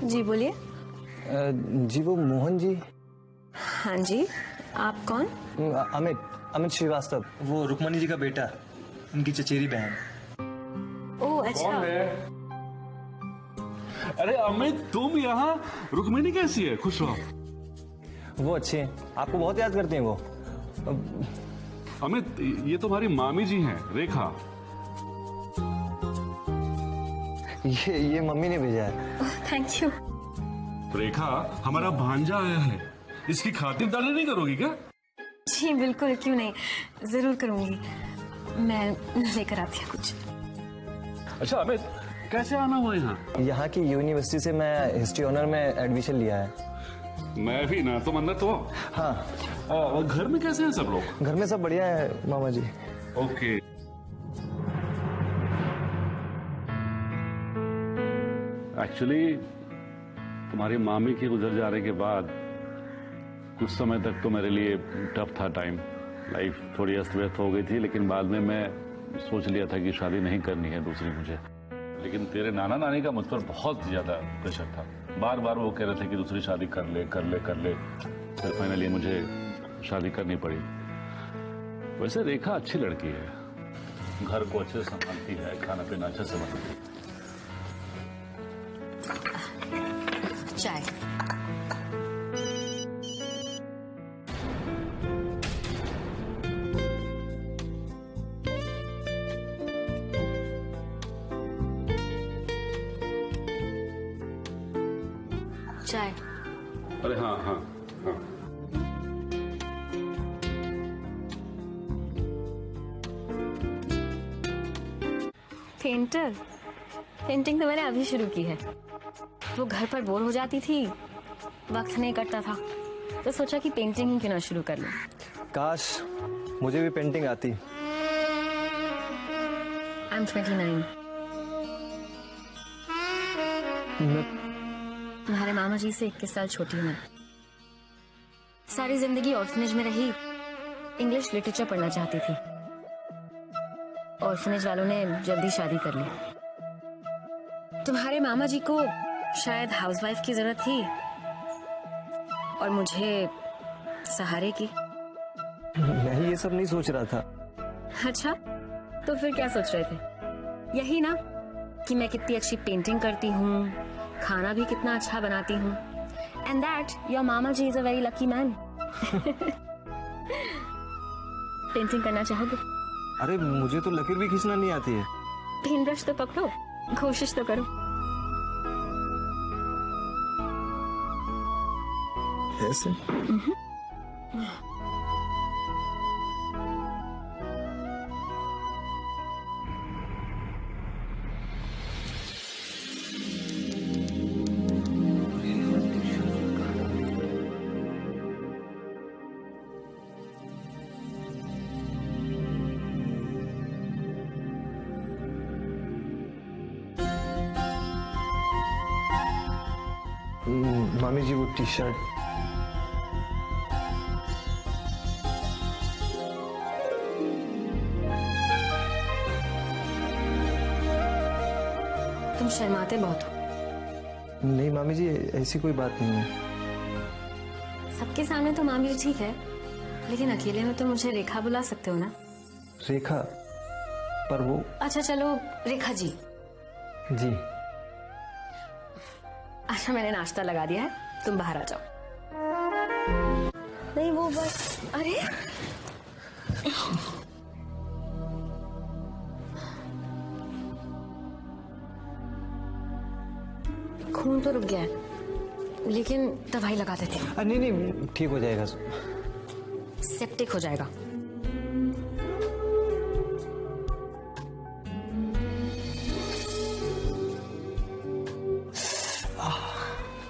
जी बोलिए। जी वो मोहन जी। हाँ जी, आप कौन? अमित श्रीवास्तव, वो रुक्मणी जी का बेटा, उनकी चचेरी बहन। ओह अच्छा। कौन है? अरे अमित, तुम यहाँ? रुक्मिणी कैसी है? खुश रहो। वो अच्छे हैं, आपको बहुत याद करते हैं वो। अमित, ये तुम्हारी मामी जी हैं, रेखा। ये मम्मी ने भेजा है। Thank you. रेखा, हमारा भांजा आया है, इसकी खातिरदारी नहीं करोगी क्या? जी बिल्कुल, क्यों नहीं, जरूर करूंगी। मैं लेकर आती हूँ कुछ। अच्छा अमित, कैसे आना हुआ यहाँ? यहाँ की यूनिवर्सिटी से मैं हिस्ट्री ऑनर में एडमिशन लिया है। मैं भी ना, तुम अंदर तो। हाँ। और घर में कैसे हैं सब लोग? घर में सब बढ़िया है मामा जी। ओके। एक्चुअली तुम्हारी मामी के गुजर जाने के बाद कुछ समय तक तो मेरे लिए टफ था टाइम। लाइफ थोड़ी अस्त व्यस्त हो गई थी, लेकिन बाद में मैं सोच लिया था कि शादी नहीं करनी है दूसरी मुझे। लेकिन तेरे नाना नानी का मुझ पर बहुत ज्यादा प्रेशर था। बार बार वो कह रहे थे कि दूसरी शादी कर ले कर ले कर ले। फिर फाइनली मुझे शादी करनी पड़ी। वैसे रेखा अच्छी लड़की है, घर को अच्छे से संभालती है, खाना पीना अच्छे से बनाती है। चाय। चाय। अरे हाँ हाँ हाँ। पेंटिंग तो मैंने अभी शुरू की है। वो घर पर बोर हो जाती थी, वक्त नहीं कटता था, तो सोचा कि पेंटिंग ही क्यों ना शुरू कर लूं। काश मुझे भी पेंटिंग आती। I'm 29। तुम्हारे मामा जी से 21 साल छोटी हूँ मैं। सारी जिंदगी ऑर्फनेज में रही, इंग्लिश लिटरेचर पढ़ना चाहती थी। ऑर्फनेज वालों ने जल्दी शादी कर ली। तुम्हारे मामा जी को शायद हाउसवाइफ की जरूरत थी और मुझे सहारे की। मैं ये सब नहीं सोच रहा था। अच्छा, तो फिर क्या सोच रहे थे? यही ना कि मैं कितनी अच्छी पेंटिंग करती हूँ, खाना भी कितना अच्छा बनाती हूँ, एंड दैट योर मामा जी is a very lucky man. Painting करना चाहोगे? अरे मुझे तो लकीर भी खींचना नहीं आती है। पेन ब्रश तो पकड़ो, कोशिश तो करो। ऐसे? मामी जी वो टी शर्ट। तुम शर्माते बहुत हो। नहीं मामी जी, ऐसी कोई बात नहीं है। सबके सामने तो मामी जी ठीक है, लेकिन अकेले में तो मुझे रेखा बुला सकते हो ना? रेखा? पर वो। अच्छा चलो रेखा जी। जी। अच्छा मैंने नाश्ता लगा दिया है, तुम बाहर आ जाओ। नहीं वो बस, अरे खून तो रुक गया है, लेकिन दवाई लगा देते हैं। नहीं नहीं, ठीक हो जाएगा। सेप्टिक हो जाएगा।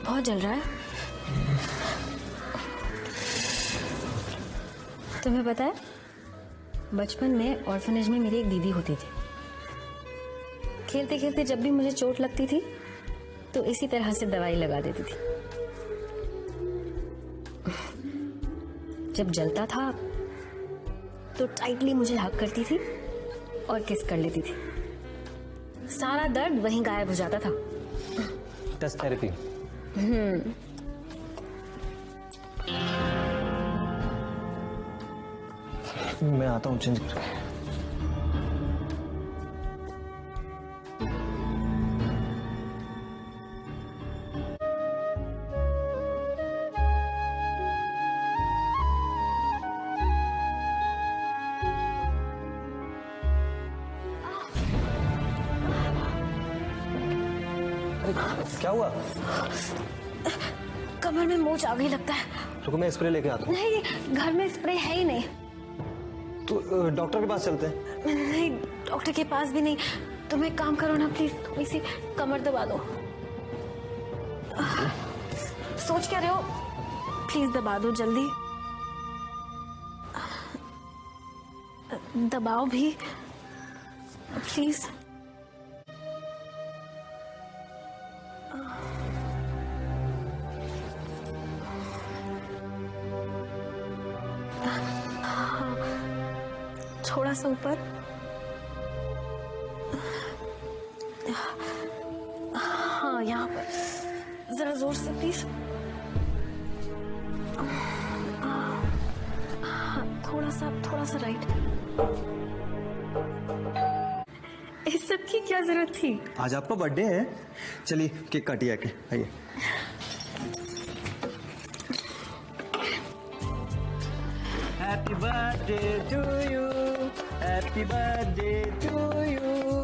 बहुत जल रहा है। तुम्हें पता है, बचपन में ऑर्फनेज में मेरी एक दीदी होती थी। खेलते खेलते जब भी मुझे चोट लगती थी तो इसी तरह से दवाई लगा देती थी। जब जलता था तो टाइटली मुझे हग करती थी और किस कर लेती थी। सारा दर्द वहीं गायब हो जाता था। Touch therapy. मैं आता हूँ चेंज करके। क्या हुआ? कमर में मोच आ गई लगता है। रुको मैं स्प्रे लेके आता हूँ। नहीं, घर में स्प्रे है ही नहीं। तो डॉक्टर के पास चलते हैं। नहीं, डॉक्टर के पास भी नहीं। तुम एक काम करो ना प्लीज, थोड़ी सी कमर दबा दो। सोच क्या रहे हो? प्लीज दबा दो जल्दी। दबाओ भी प्लीज। थोड़ा सा ऊपर। हाँ, यहाँ पर जरा जोर से प्लीज। थोड़ा सा राइट। इस सब की क्या जरूरत थी? आज आपका बर्थडे है, चलिए केक काटिए आके, आइए। Happy birthday to you, happy birthday to you,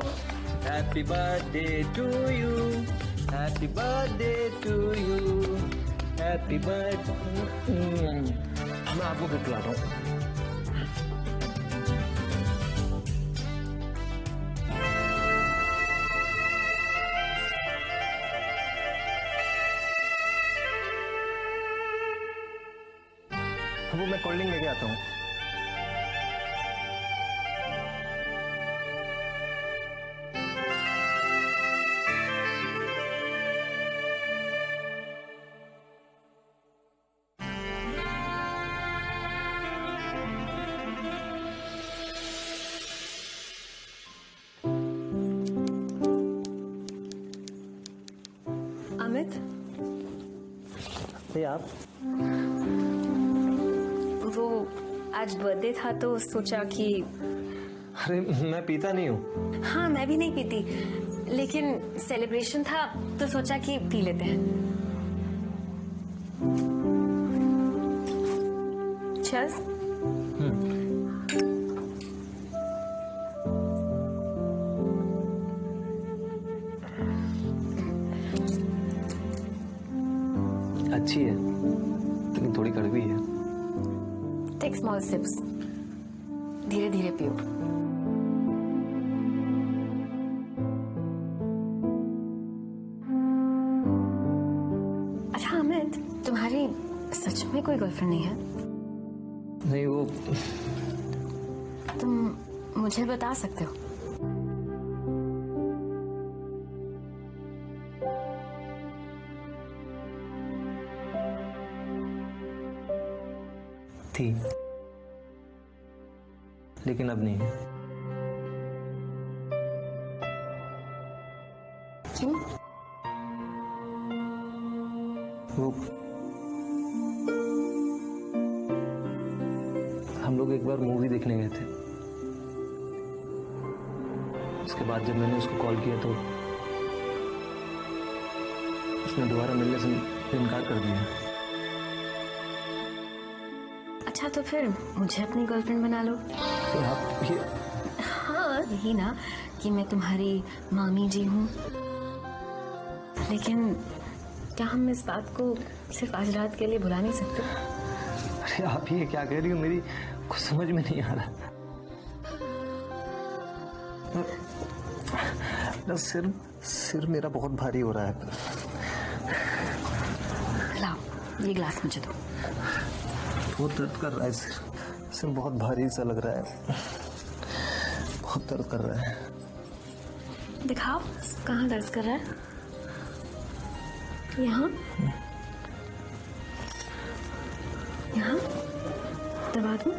happy birthday to you, happy birthday to you, happy birthday. मैं आपको गिफ्ट लाता हूँ। वो मैं कोल्ड ड्रिंक लेके आता हूँ। अमित, ये आप? वो आज बर्थडे था तो सोचा कि। अरे मैं पीता नहीं हूँ। हाँ, मैं भी नहीं पीती, लेकिन सेलिब्रेशन था तो सोचा कि पी लेते हैं। चीयर्स। अच्छी है लेकिन थोड़ी कड़वी है। टेक स्मॉल सिप्स, धीरे धीरे पियो। अच्छा अमित, तुम्हारी सच में कोई गर्लफ्रेंड नहीं है? नहीं, वो तुम मुझे बता सकते हो? थी, लेकिन अब नहीं है। क्यों? वो हम लोग एक बार मूवी देखने गए थे। उसके बाद जब मैंने उसको कॉल किया तो उसने दोबारा मिलने से इनकार कर दिया। अच्छा तो फिर मुझे अपनी गर्लफ्रेंड बना लो। तो आप ये हाँ, यही ना कि मैं तुम्हारी मामी जी हूँ। लेकिन क्या हम इस बात को सिर्फ आज रात के लिए भुला नहीं सकते? अरे आप ये क्या कह रही हो, मेरी कुछ समझ में नहीं आ रहा। ना सिर मेरा बहुत भारी हो रहा है। लाओ ये ग्लास मुझे दो। बहुत दर्द कर रहा है, सिर बहुत भारी सा लग रहा है, बहुत दर्द कर रहा है। दिखाओ कहाँ दर्द कर रहा है। यहाँ यहाँ दबा दूं?